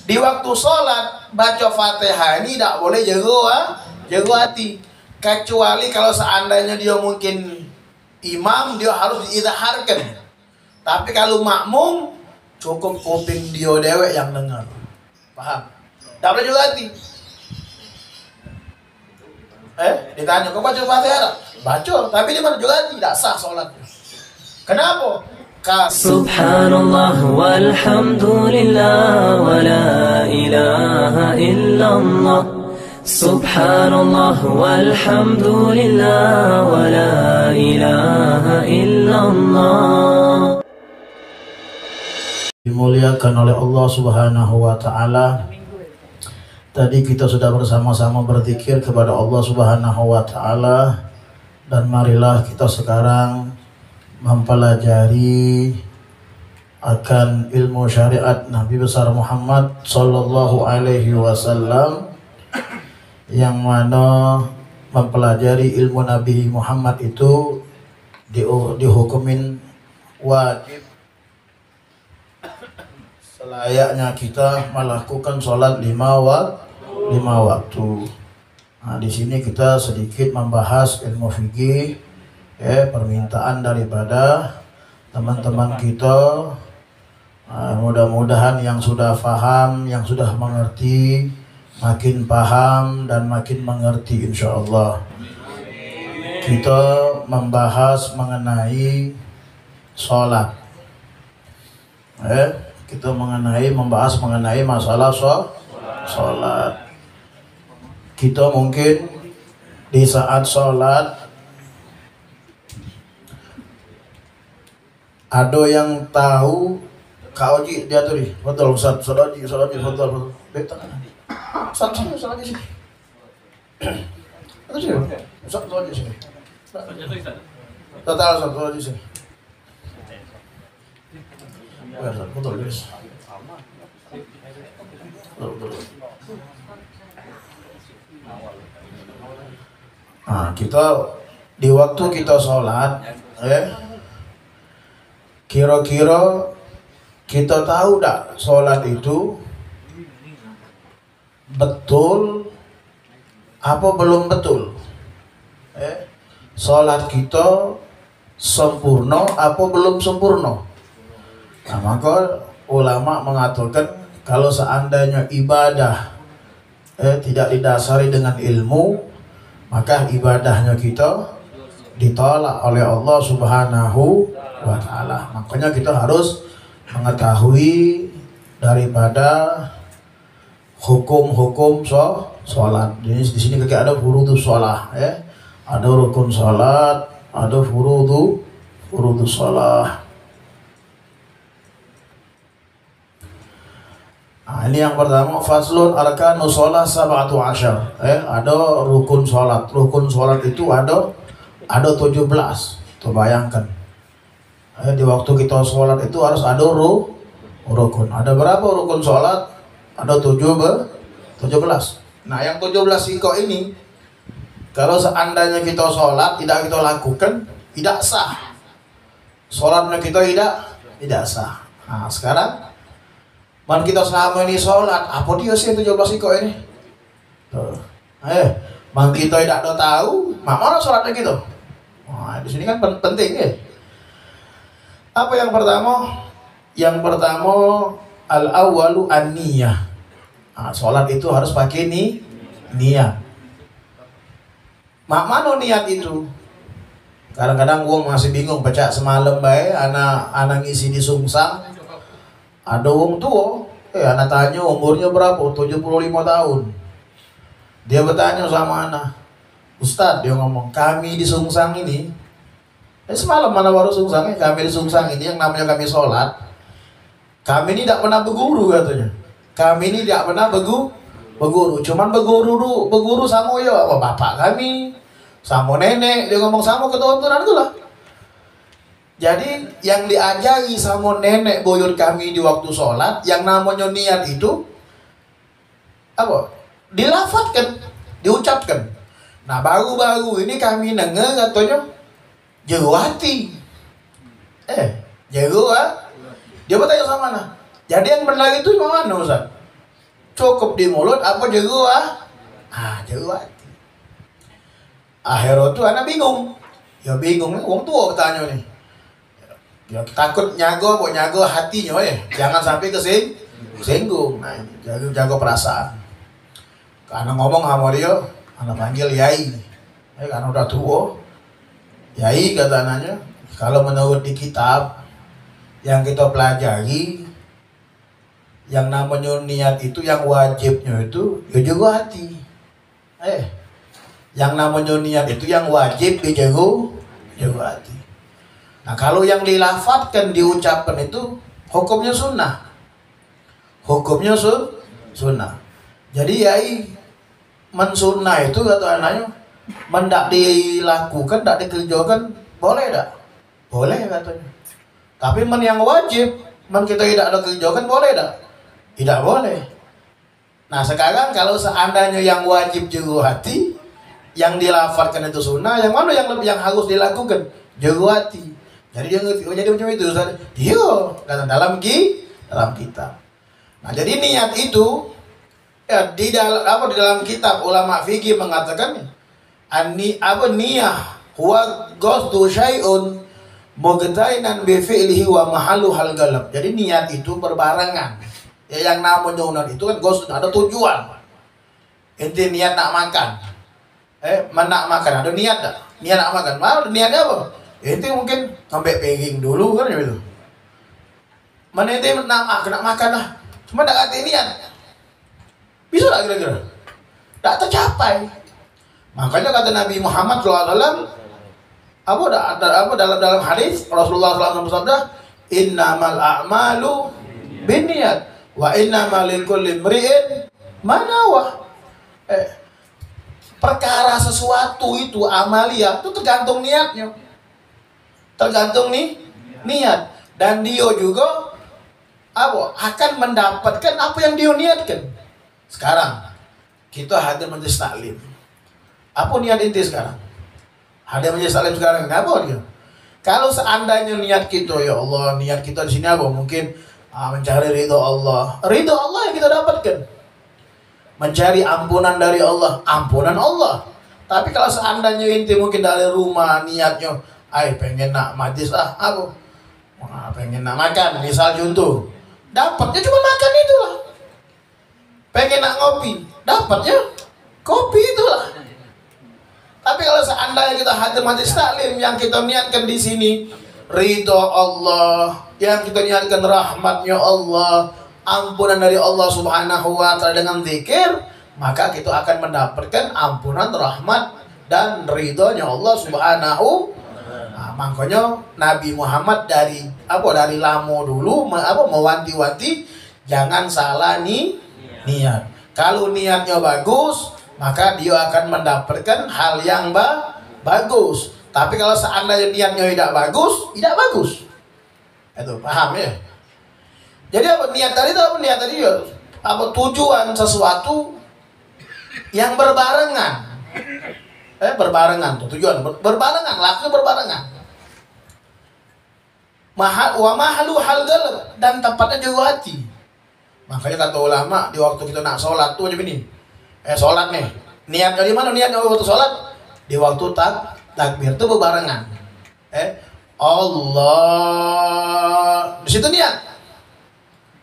Di waktu sholat baca Fatihah ini tidak boleh jago hati. Kecuali kalau seandainya dia mungkin imam, dia harus diizharkan. Tapi kalau makmum, cukup kuping dia dewek yang dengar. Paham? Tidak boleh jago hati. Ditanya, kau baca Fatihah? Baca, tapi dia mana jago hati, tidak sah sholatnya. Kenapa? Subhanallah walhamdulillah wa la ilaha illallah. Subhanallah walhamdulillah wa la ilaha illallah. Dimuliakan oleh Allah Subhanahu wa taala. Tadi kita sudah bersama-sama berzikir kepada Allah Subhanahu wa taala, dan marilah kita sekarang mempelajari akan ilmu syariat Nabi besar Muhammad sallallahu alaihi wasallam, yang mana mempelajari ilmu Nabi Muhammad itu dihukumin wajib selayaknya kita melakukan sholat lima waktu. Nah, di sini kita sedikit membahas ilmu fikih, permintaan daripada teman-teman kita. Mudah-mudahan yang sudah paham, yang sudah mengerti, makin paham dan makin mengerti insyaallah. Kita membahas mengenai sholat. Kita membahas mengenai masalah sholat. Kita mungkin di saat sholat ada yang tahu kau Ji dia tuh nih, betul Ustaz, sholat Ji, betul. Betul. Ustaz sini, sholat di sini. Itu sih, Ustaz sholat di sini. Total Ustaz sholat di sini. Betul, guys. Betul. Nah, kita di waktu kita sholat, kira-kira kita tahu tak sholat itu betul apa belum betul? Sholat kita sempurna apa belum sempurna? Nah, maka ulama mengatakan kalau seandainya ibadah tidak didasari dengan ilmu, maka ibadahnya kita ditolak oleh Allah Subhanahu wa ta'ala. Makanya kita harus mengetahui daripada hukum-hukum sholat. Jadi di sini kayak ada furudus sholat, ada rukun sholat, ada furudus sholat. Nah, ini yang pertama, faslun arkanus sholat sab'atu asyar. Ada rukun sholat. Rukun sholat itu ada 17. Tuh bayangkan. Di waktu kita sholat itu harus ada rukun. Ada berapa rukun sholat? Ada 17. Nah, yang 17 siko ini, kalau seandainya kita sholat tidak kita lakukan, tidak sah. Sholatnya kita tidak sah. Nah, sekarang man kita selama ini sholat, apa dia sih 17 siko ini? Man kita tidak tahu, mana sholatnya gitu? Nah, di sini kan penting ya. Apa yang pertama? Yang pertama al-awwalu an-niyah. Nah, sholat itu harus pakai niat. Mana niat itu? Kadang-kadang gua masih bingung, baca semalam bae anak ngisi di sungsang. Ada wong tua, anak tanya umurnya berapa? 75 tahun. Dia bertanya sama anak, Ustadz, dia ngomong, kami di sungsang ini, semalam mana baru sungsangnya, kami di sungsang ini yang namanya kami sholat, kami ini tidak pernah berguru katanya. Kami ini tidak pernah berguru, cuman berguru sama ya bapak kami, sama nenek, dia ngomong sama keturunan itulah. Jadi yang diajari sama nenek buyut kami di waktu sholat, yang namanya niat itu apa? Dilafatkan, diucapkan. Nah, baru-baru ini kami dengar katanya jago hati. Jago Dia bertanya sama mana? Jadi yang benar itu mana Ustaz? cukup di mulut apa jero jero hati. Akhirnya tuh anak bingung. Ya bingung nih, wong tua bertanya nih. Ya takut nyago hatinya jangan sampai kesinggung. Nah, jago perasaan. Karena ngomong sama dia, anak panggil Yai. Karena udah tua. Yai kata anaknya, kalau menurut di kitab yang kita pelajari, yang namanya niat itu yang wajibnya itu ya jago hati. Yang namanya niat itu yang wajib jago hati. Nah kalau yang dilafatkan, diucapkan itu hukumnya sunnah. Hukumnya sunnah. Jadi Yai mensunnah itu kata anaknya, mendak dilakukan, tak dikerjakan, boleh tak? Boleh katanya. Tapi yang wajib, kita tidak ada kerjakan, boleh tak? Tidak boleh. Nah sekarang kalau seandainya yang wajib jago hati, yang dilafatkan itu sunnah, yang mana yang harus dilakukan? Jago hati. Jadi dia ngerti, jadi macam itu Ustaz. Dia kata dalam kitab. Nah jadi niat itu ya di dalam kitab ulama fikih mengatakan niyah huwa qasdu syai'un mughtainan bi fi'lihi wa mahallu hal galab. Jadi niat itu berbarengan. Ya yang namanya niat itu kan qasd, ada tujuan. Inti niat nak makan. Nak makan ada niat tak? Niat nak makan. Mal niatnya apa? Inti mungkin sampai pegging dulu kan gitu. Mana inti nak makan lah. Cuma tak ada niat. Bisa tak kira-kira? Tak tercapai. Makanya kata Nabi Muhammad SAW, dalam hadis Rasulullah SAW bersabda, innamal a'malu binniyat wa innamal likulli imri'in ma nawa. Perkara sesuatu itu amalia itu tergantung niatnya. Tergantung niat, dan dia juga akan mendapatkan apa yang dia niatkan. Sekarang kita hadir majelis taklim. Apa niat inti sekarang? Hadir majelis taklim sekarang apa dia? Kalau seandainya niat kita, ya Allah, niat kita di sini apa? Mungkin mencari ridho Allah. Ridho Allah yang kita dapatkan. Mencari ampunan dari Allah, ampunan Allah. Tapi kalau seandainya inti mungkin dari rumah niatnya, pengen nak majlis pengen nak makan, misal contoh, dapatnya cuma makan itulah. Pengen nak ngopi, dapatnya kopi itulah. Tapi kalau seandainya kita hadir majlis taklim yang kita niatkan di sini ridho Allah, yang kita niatkan rahmatnya Allah, ampunan dari Allah Subhanahu wa Ta'ala dengan zikir, maka kita akan mendapatkan ampunan, rahmat dan ridhonya Allah Subhanahu. Makanya Nabi Muhammad dari lama dulu mewanti-wanti jangan salah niat. Kalau niatnya bagus, maka dia akan mendapatkan hal yang bagus. Tapi kalau seandainya niatnya tidak bagus. Itu paham ya? Jadi niat tadi ya? Tujuan sesuatu yang berbarengan. Berbarengan tuh tujuan berbarengan, lakukan berbarengan. Wa mahalu hal galab, dan tempatnya juga hati. Makanya kata ulama di waktu kita nak sholat tuh macam ini. Sholat nih, niat dari mana? Niatnya waktu sholat di waktu takbir tuh berbarengan. Allah, di situ niat.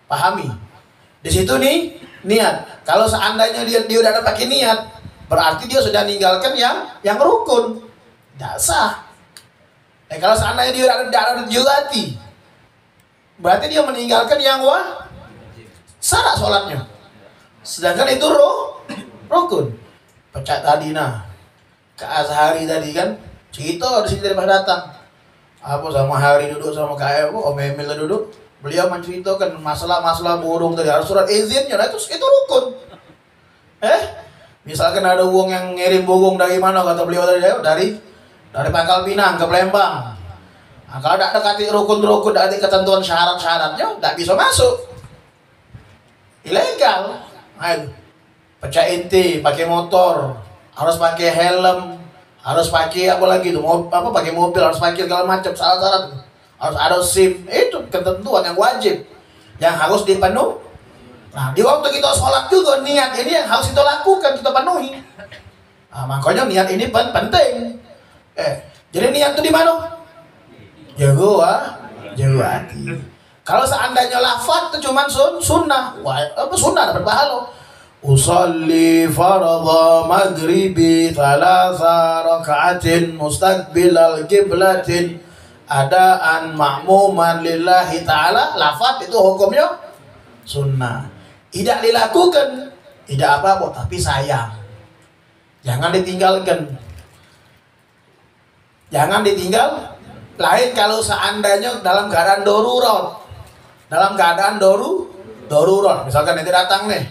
Pahami. Di situ niat. Kalau seandainya dia udah ada pakai niat, berarti dia sudah meninggalkan yang rukun. Tidak sah. Kalau seandainya dia ada hati, berarti dia meninggalkan yang syarat sholatnya. Sedangkan itu rukun. Pecah tadi ke Azhari tadi kan, cerita di sini daripada datang. Sama Hari duduk sama Kak Om Emil duduk. Beliau menceritakan masalah burung tadi harus surat izinnya. Nah itu rukun. Misalkan ada uang yang ngirim burung dari mana kata beliau dari Pangkal Pinang ke Palembang. Nah, kalau tidak dekati rukun-rukun, tidak ada ketentuan syarat-syaratnya, tidak bisa masuk. Ilegal. Pecah inti, pakai motor, harus pakai helm, harus pakai apa lagi itu, pakai mobil, harus pakai segala macam syarat-syarat. Harus ada SIM, itu ketentuan yang wajib, yang harus dipenuhi. Nah, di waktu kita sholat juga niat ini yang harus kita lakukan, kita penuhi. Nah, makanya niat ini penting. Jadi niat itu di mana? Jago hati. Kalau seandainya lafaz itu cuma sunnah, sunnah dapat pahala. Usalli fardha maghribi thalatha raka'atin mustaqbilal qiblatin adaan ma'muman lillahi ta'ala. Lafaz itu hukumnya sunnah. Tidak dilakukan, tidak apa-apa, tapi sayang. Jangan ditinggalkan. Jangan ditinggal. Lain kalau seandainya dalam keadaan darurat. Dalam keadaan darurat. Misalkan nanti datang nih.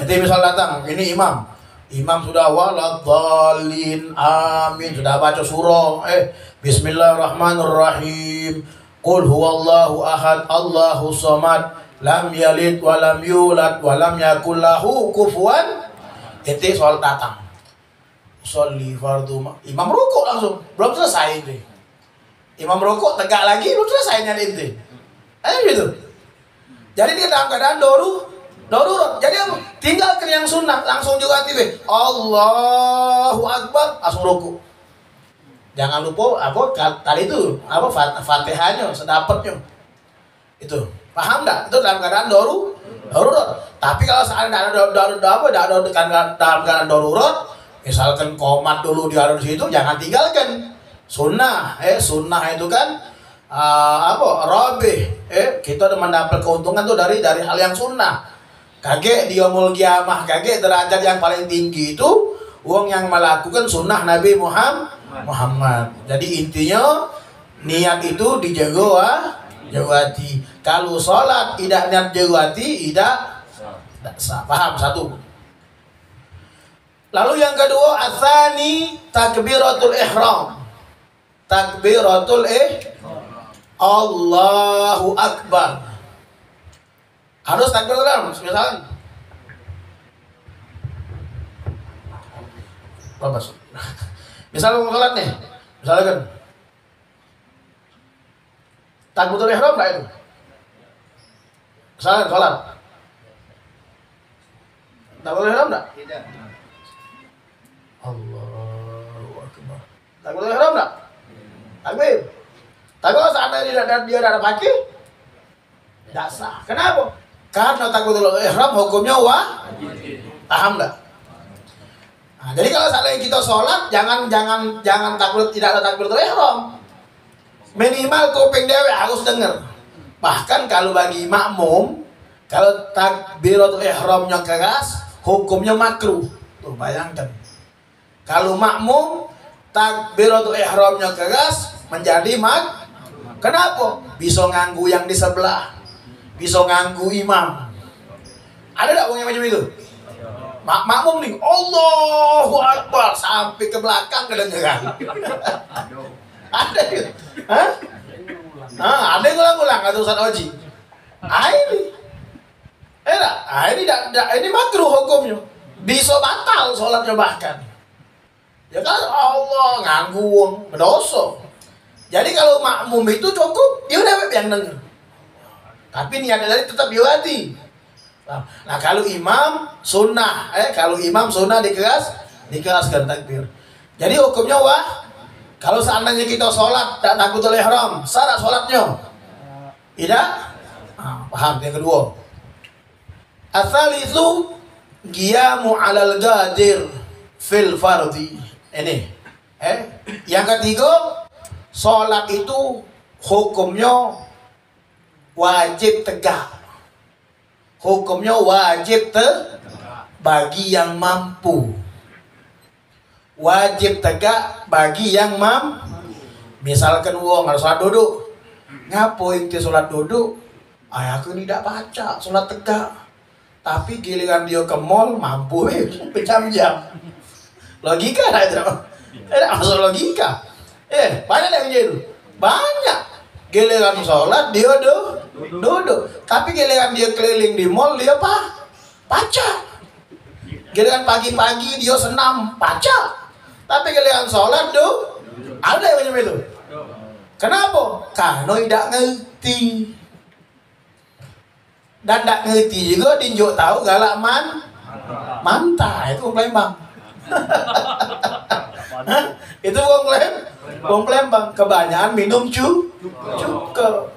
Nanti misal datang, ini imam. Imam sudah waladhdallin amin, sudah baca surah. Bismillahirrahmanirrahim. Qul huwallahu ahad, Allahu samad, lam yalid wa lam yulad wa lam yakul lahu kufuwan. Itu soal datang. Sholli fardu. Imam rukuk langsung, belum selesai ini. Imam rukuk tegak lagi, belum selesai nyari inti. Gitu. Jadi dia dalam keadaan darurat. Jadi apa? Tinggalkan yang sunnah, langsung juga tiba. Allahu Akbar, langsung rukuk. Jangan lupa tadi itu Fatihahnya sedapatnya. Itu. Paham enggak? Itu dalam keadaan darurat. Tapi kalau seandainya dalam keadaan darurat, misalkan komat dulu di situ, jangan tinggalkan. Sunnah itu kan robih. Kita mendapat keuntungan tuh dari hal yang sunnah. Kage di yaumul qiyamah, kage derajat yang paling tinggi itu wong yang melakukan sunnah Nabi Muhammad. Jadi intinya niat itu dijaga hati. Kalau sholat tidak niat jaga hati, tidak sah. Paham? Satu. Lalu yang kedua, atsani takbiratul ihram. Takbiratul Allahu Akbar. Harus takbiratul ihram, misalkan. Misalnya mau sholat nih, misalkan takbiratul ihram enggak itu? Misalkan sholat takbiratul ihram enggak? Tidak. Allahu Akbar. Takbiratul ihram enggak? Takbir. Tapi kalau seandainya dia ada pakai, tidak sah. Kenapa? Karena takbiratul ihram hukumnya wajib. Paham enggak? Nah, jadi kalau seandainya kita sholat, jangan tidak ada takbiratul ihram. Minimal kuping dewe harus dengar. Bahkan kalau bagi makmum, kalau takbiratul ihramnya keras, hukumnya makruh. Tuh bayangkan. Kalau makmum takbiratul ihramnya keras, menjadi kenapa? Bisa nganggu yang di sebelah, bisa nganggu imam. Ada tak orang yang macam itu? Makmum nih, Allahu Akbar sampai ke belakang kedengeran. Ada gitu. Hah? Ada yang ulang-ulang kata Ustaz Oji. Ini makruh hukumnya. Bisa batal sholatnya bahkan. Ya kan Allah nganggu wong berdosa. Jadi kalau makmum itu cukup, dia udah yang denger. Tapi niatnya tadi tetap di hati. Nah kalau imam sunnah, dikeraskan takbir. Jadi hukumnya kalau seandainya kita sholat tak takbiratul ihram, syarat sholatnya tidak. Paham? Yang kedua, ats-tsalitsu qiyamu 'alal ghadir fil fardhi. Ini. Yang ketiga, sholat itu hukumnya wajib tegak. Hukumnya wajib bagi yang mampu. Wajib tegak bagi yang misalkan wong harus sholat duduk. Ngapain ke sholat duduk? Aku tidak baca sholat tegak. Tapi giliran dia ke mall mampu berjam-jam. Logika lah itu. Masuk logika. Banyak yang gitu. Banyak. Giliran sholat dia duduk. Tapi giliran dia keliling di mall dia baca. Giliran pagi-pagi dia senam baca. Tapi giliran sholat ada yang macam itu. Kenapa? Karena tidak ngerti. Dan ndak ngerti juga dinjuk tahu galak mantah itu wong Palembang. Itu wong Palembang kebanyakan minum cuka.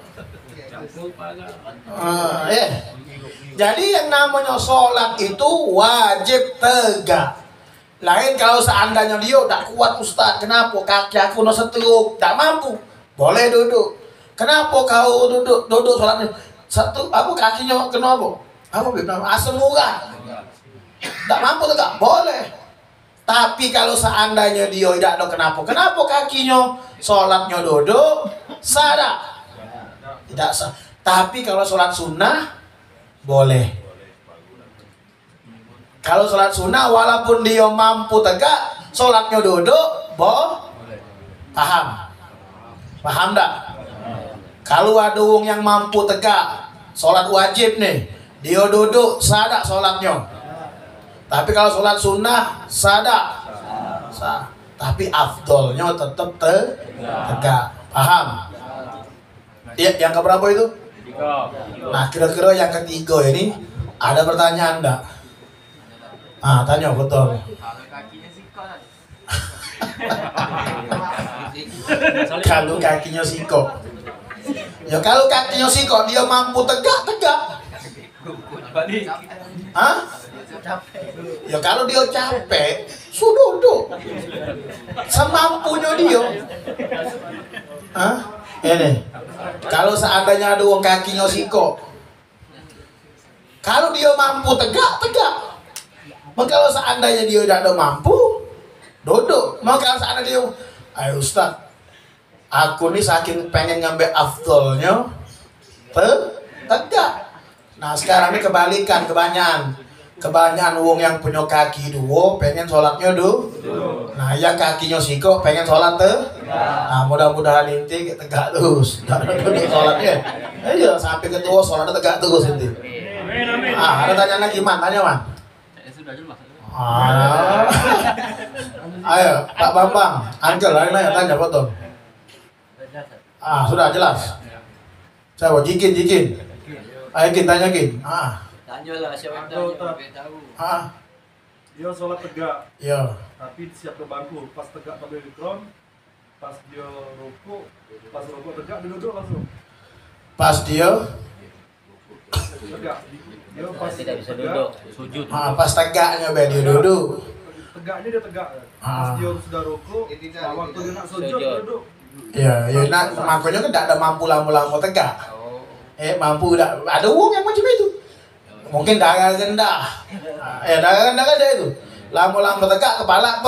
Jadi yang namanya sholat itu wajib tegak. Lain kalau seandainya dia tak kuat Ustaz, kenapa kaki aku no setruk, tak mampu, boleh duduk. Kenapa kau duduk sholatnya? Satu, apa kakinya kenapa? Apa asam urat? Tak mampu tegak, boleh. Tapi kalau seandainya dia tidak ada kenapa kakinya sholatnya duduk, sadar. Tidak sah. Tapi kalau sholat sunnah boleh. Kalau sholat sunnah walaupun dia mampu tegak, sholatnya duduk, paham? Paham tak? Kalau ada orang yang mampu tegak, sholat wajib nih, dia duduk, sadar sholatnya. Tapi kalau sholat sunnah, sadar. Sah. Tapi afdolnya tetap tegak. Paham? Ya, yang keberapa itu? Nah, kira-kira yang ketiga ini ada pertanyaan enggak? Ah, tanya betul. Kalau kakinya siko. Ya kalau kakinya siko dia mampu tegak. Hah? Ya kalau dia capek, sudah duduk. Semampunya dia. Hah? Ini. Kalau seandainya ada orang kakinya siko, kalau dia mampu tegak. Maka kalau seandainya dia tidak ada mampu, duduk. Maka kalau seandainya dia, ayo Ustaz, aku nih saking pengen ngambil afdolnya, tegak. Nah sekarang ini kebalikan, kebanyakan wong yang punya kaki dua pengen sholatnya nah yang kakinya siko pengen sholat nah mudah-mudahan inti tegak terus duduk sholatnya sampai ketua sholatnya tegak terus inti. Ada tanya lagi man, tanya man. Ayo Pak Bambang, Angel lain tanya betul. Sudah jelas. Saya mau jikin. Ayo kita tanya Kin. Tanyalah siapa yang tahu. Dia sholat tegak. Iya. Tapi siap ke bangku. Pas tegak pada mikron, pas dia rukuk tegak dia duduk langsung. Pas dia tegak. Dia pas tidak bisa duduk, sujud. Pas tegaknya dia duduk. Tegaknya dia tegak. Pas dia sudah rukuk, waktu dia nak sujud dia duduk. Iya, nah makanya kan tidak ada mampu lama-lama tegak. Mampu tidak. Ada uang yang macam itu. Mungkin darah rendah. Darah rendah ada itu. Lama-lama tegak kepala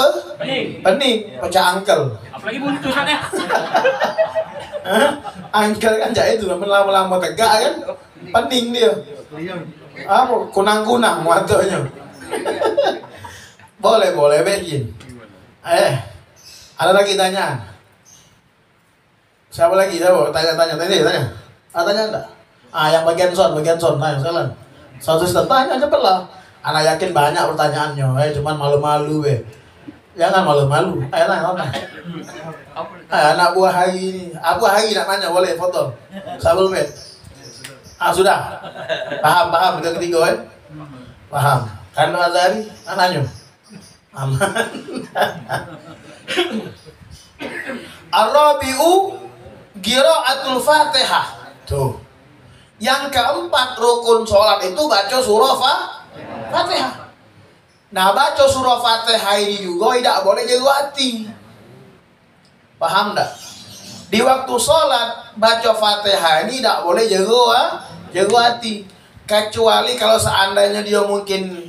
pening, pecah angkel. Apalagi buntu kan ya. Angkel kan jadi itu, lama-lama tegak kan pening dia. Kunang-kunang matanya. Boleh bikin. Ada lagi tanya. Siapa lagi? Tanya. Tanya enggak? Yang bagian son, tanya sekalian. Satu tanya cepet lah. Anak yakin banyak pertanyaannya, cuman malu-malu Jangan malu-malu. Ayo tanya. Anak buah hari ini. Abu hari nak nanya boleh foto. Sabul met. Sudah. Paham yang ketiga Paham. Kan Azari anaknya. Aman. Ar-rabi'u qira'atul Fatihah. Tuh. Yang keempat rukun sholat itu baca surah Fatihah. Nah baca surah Fatihah ini juga tidak boleh jago hati. Paham tak? Di waktu sholat baca Fatihah ini tidak boleh jago hati. Kecuali kalau seandainya dia mungkin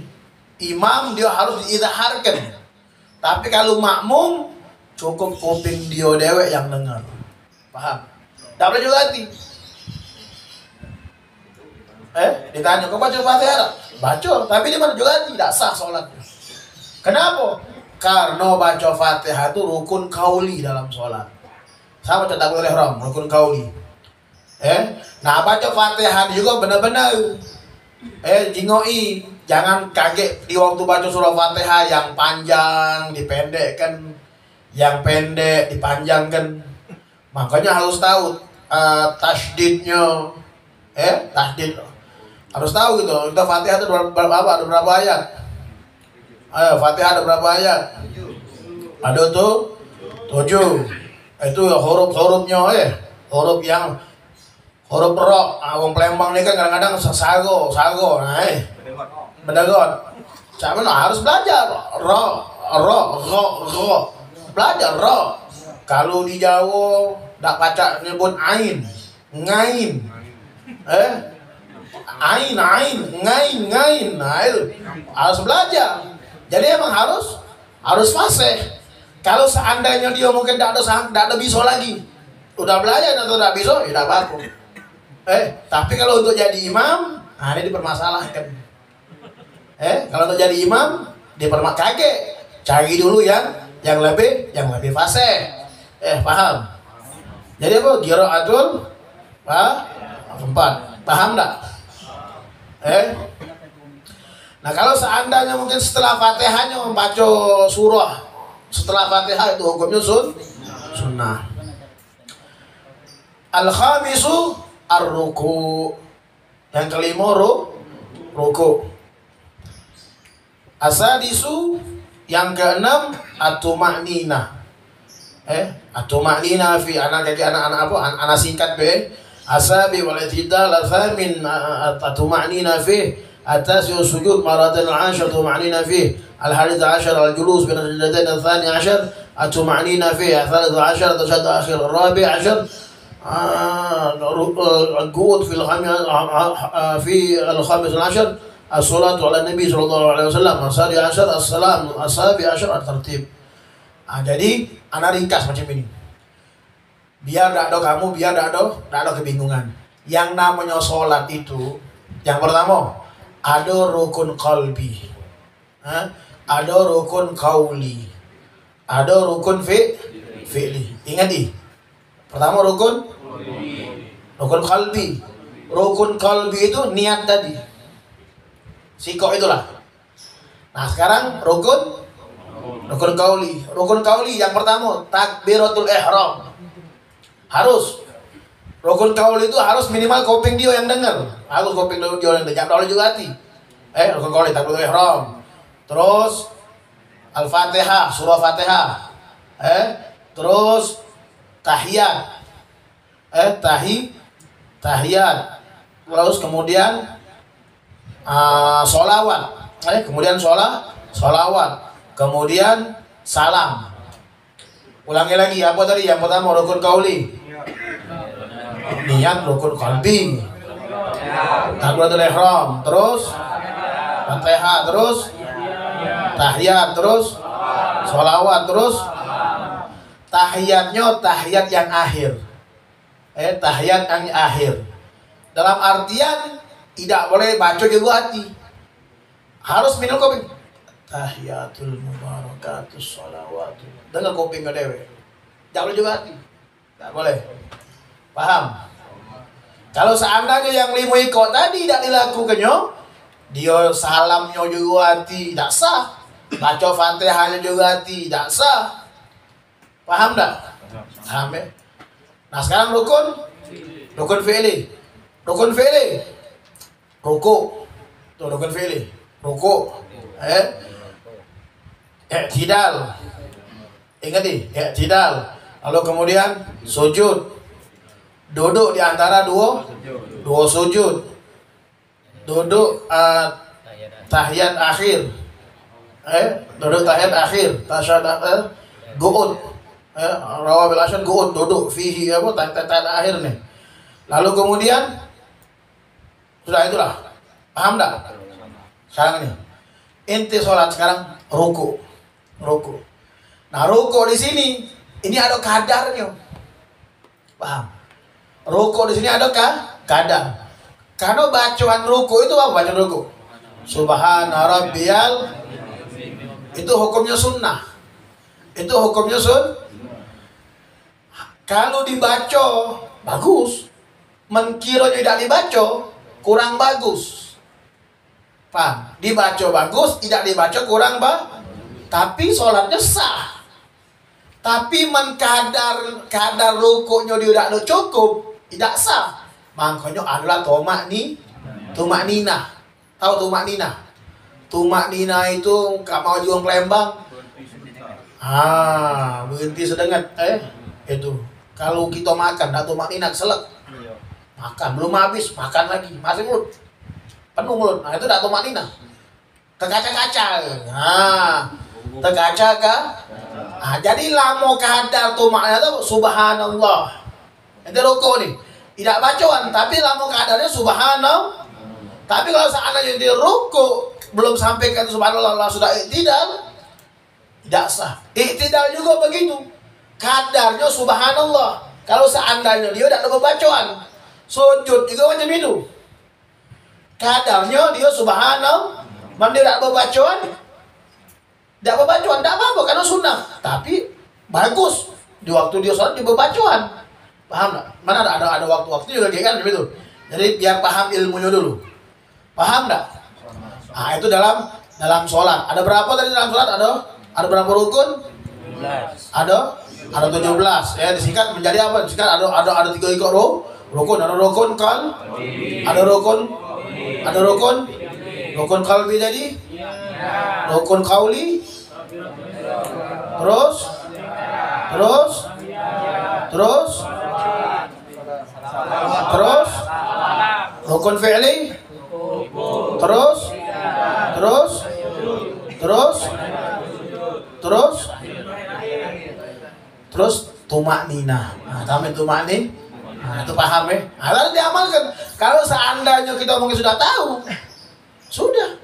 imam, dia harus diizharkan. Tapi kalau makmum cukup kuping dia dewek yang dengar. Paham? Tak boleh jago hati. Ditanya, kau baca Fatihah? Baca, tapi dia mana juga tidak sah sholatnya. Kenapa? Karena baca Fatihah itu rukun kauli dalam sholat. Sama tak boleh ihram, rukun kauli. Nah baca Fatihah juga benar-benar. Jingoi, jangan kaget di waktu baca surah Fatihah yang panjang dipendekkan, yang pendek dipanjangkan. Makanya harus tahu tasdidnya. Tasdid. Harus tahu gitu. Kita Fatihah itu ada berapa ayat? Ayo, Fatihah ada berapa ayat? Ada tuh 7. Itu huruf-hurufnya huruf ro. Wong Palembang ini kan kadang-kadang sago. Nah, bedagon. Cuman harus belajar ro. Belajar ro. Kalau di Jawa ndak baca nyebut ain, ngain. Ain, ngain. Nah, itu harus belajar. Jadi emang harus fasih. Kalau seandainya dia mungkin tidak ada bisa lagi, udah belajar atau tidak bisa, ya tidak apa-apa. Tapi kalau untuk jadi imam, nah ini dipermasalahkan. Kalau untuk jadi imam, kaget. Cari dulu yang lebih fasih. Paham? Jadi apa? Qiraatul 4. Paham enggak? Nah, kalau seandainya mungkin setelah Fatihahnya membaca surah, setelah Fatihah itu hukumnya sunnah. Al-khamisu ar-ruku. Yang kelima ruku. Asadisu, yang keenam at-tuma'ninah. At-tuma'ninah fi anak apa? Anak singkat be. Asabi wal i'tidal al-thamin at-tuma'ninah fi التاسع السجود مرة العاشر طمأنينة فيه 11 الجلوس بين السجدتين 12 الطمأنينة فيه 13 التشهد الأخير 14 القعود في الخامس عشر الصلاة على النبي صلى الله عليه وسلم 11 السلام 17 الترتيب. Jadi anak ringkas macam ini. Biar tidak ada kamu, biar tidak ada kebingungan. Yang namanya sholat itu, yang pertama ada rukun qalbi, ada rukun qauli, ada rukun fi'li. Ingat nih. Pertama rukun qalbi. Rukun qalbi itu niat tadi. Sikok itulah. Nah, sekarang rukun qauli. Rukun qauli yang pertama takbiratul ihram. Harus. Rukun qauli itu harus minimal kuping dia yang dengar. Harus kuping dia yang dengar. Jangan juga hati. Rukun qauli takbiratul ihram. Terus Al-Fatihah, surah Fatihah. Terus tahiyat. Tahiyat. Terus kemudian sholawat. Kemudian sholawat. Kemudian salam. Ulangi lagi, apa tadi? Yang pertama rukun qauli. Niat rukun qalbi. Takbiratul ihram, terus Fatihah, terus tahiyat, terus sholawat, terus tahiyatnya tahiyat yang akhir. Tahiyat yang akhir. Dalam artian tidak boleh baca juga hati. Harus minum kopi. Tahiyatul mubarakatus sholawatu. Dengar kopi ngedewe. Tidak boleh juga hati. Tidak boleh. Paham? Kalau seandainya yang 5 ikut tadi tidak dilakukannya, dia salamnya juga hati, tidak sah. Baca Fatihahnya juga hati, tidak sah. Paham tak? Paham ya? Nah, sekarang rukun fi'li. Rukun fi'li. Ruku. Tuh rukun fi'li. Ruku. I'tidal. Ingat nih, i'tidal. Lalu kemudian sujud. Duduk di antara dua sujud. Duduk tahiyat akhir. Duduk tahiyat akhir. Tasyahud gu'ud. Rawabil asyad gu'ud, duduk fihi apa tahiyat akhir nih. Lalu kemudian sudah itulah. Paham enggak? Sekarang nih. Inti sholat sekarang ruku. Nah, ruku di sini ini ada kadarnya. Paham? Ruku di sini ada kadar. Karena bacaan ruku itu apa bacaan ruku? Subhana rabbiyal. Itu hukumnya sunnah. Kalau dibaca bagus. Menkira tidak dibaca kurang bagus. Paham? Dibaca bagus, tidak dibaca kurang tapi sholatnya sah. Tapi kadar rukunya dia tidak cukup, tidak sah. Makanya adalah Tumak nina. Tahu tumak nina? Tumak nina itu gak mau jual Palembang. Berhenti sedengat. Itu. Kalau kita makan, dah tumak nina selek. Makan, belum habis, makan lagi. Masih mulut. Penuh mulut. Nah, itu dah tumak nina. Terkaca-kaca. Terkaca. Jadi lamo kadar tumaknya itu subhanallah. Itu rukuk nih. Tidak bacaan, tapi lamo kadarnya subhanallah. Tapi kalau seandainya di rukuk belum sampai ke subhanallah sudah iktidal, tidak sah. Iktidal juga begitu. Kadarnya subhanallah. Kalau seandainya dia tidak ada bacaan, sujud juga macam itu. Kadarnya dia subhanallah, mana dia tidak bacaan. Tidak berbacaan, tidak apa-apa karena sunnah. Tapi bagus di waktu dia sholat dia berbacaan. Paham tak? Mana ada waktu-waktu juga dia kan begitu. Jadi biar paham ilmunya dulu. Paham tak? Nah, itu dalam sholat. Ada berapa tadi dalam sholat? Ada berapa rukun? 17. Ada 17. Ya disingkat menjadi apa? Disingkat ada 3 ikut rukun. Ada rukun kal. Ada rukun kalbi jadi. Rukun kauli. Terus rukun fi'li. Terus tumak nina. Nah, kami tumak nih. Nah, itu paham ya. Nah, lalu diamalkan. Kalau seandainya kita mungkin sudah tahu, sudah.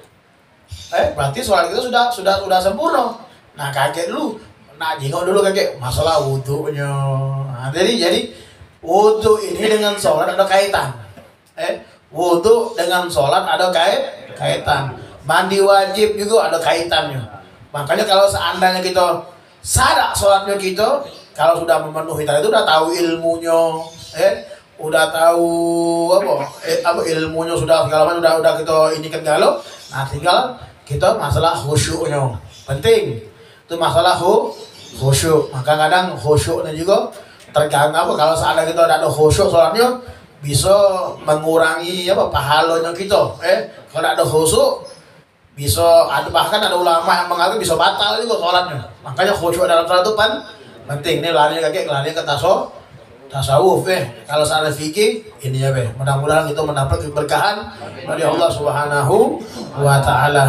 Berarti sholat kita sudah sempurna. Nah, kaget dulu. Nah, jengok dulu kaget masalah wudunya. Nah, jadi wudu ini dengan sholat ada kaitan. Wudu dengan sholat ada kaitan. Mandi wajib juga ada kaitannya. Makanya kalau seandainya kita sadar sholatnya kita, kalau sudah memenuhi tadi itu udah tahu ilmunya, udah tahu apa ilmunya sudah segala macam udah kita ini kan galau. Nah, tinggal kita masalah khusyuknya penting. Itu masalah khusyuk. Maka kadang khusyuknya juga terganggu apa kalau seandainya kita tidak ada khusyuk sholatnya bisa mengurangi pahalanya kita. Kalau tidak ada khusyuk bisa bahkan ada ulama yang mengatakan bisa batal juga sholatnya. Makanya khusyuk dalam sholat itu penting. Ini lari ke tasawuf kalau salah fikih ini ya mudah-mudahan kita mendapat keberkahan dari Allah Subhanahu wa taala.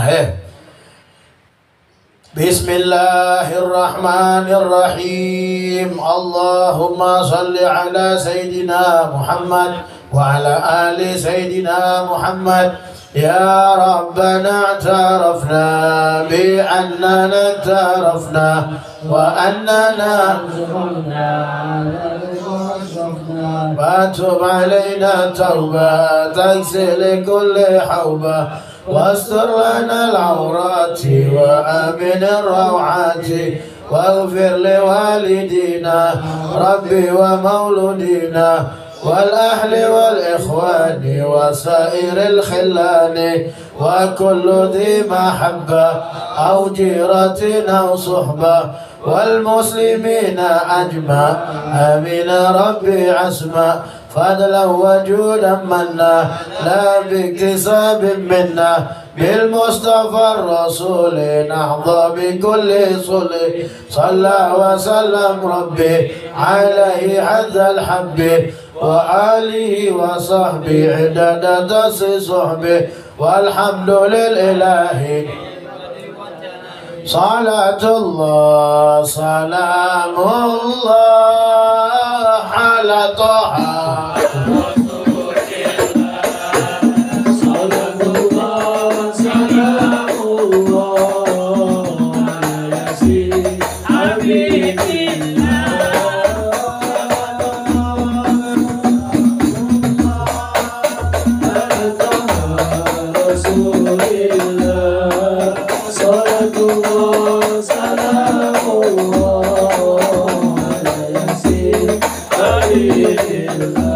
Bismillahirrahmanirrahim. Allahumma salli ala Sayyidina Muhammad wa ala ali Sayyidina Muhammad. Ya Rabbana i'tarafna bi annana i'tarafna wa annana fatub alayna tawba taghsil kulli hawba واستر لنا العورات وآمن الروعات واغفر لوالدينا ربي ومولودينا والأهل والإخوان وسائر الخلان وكل ذي محبة أو جيرة أو صحبة والمسلمين أجمع آمين ربي عسما فضلا وجودا منا لا باكتساب منا بالمصطفى الرسول نحظى بكل صلح صلى وسلم ربي عليه حد الحب وآله وصحبه عدد دس صحبه والحمد لله صلاة الله سلام الله على طه Allah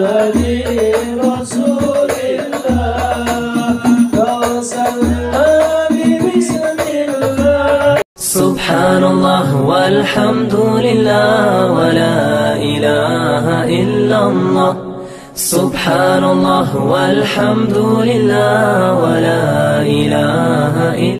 هدي رسول الله توسلنا ببسم الله سبحان الله والحمد لله ولا إله إلا الله سبحان الله والحمد لله ولا إله إلا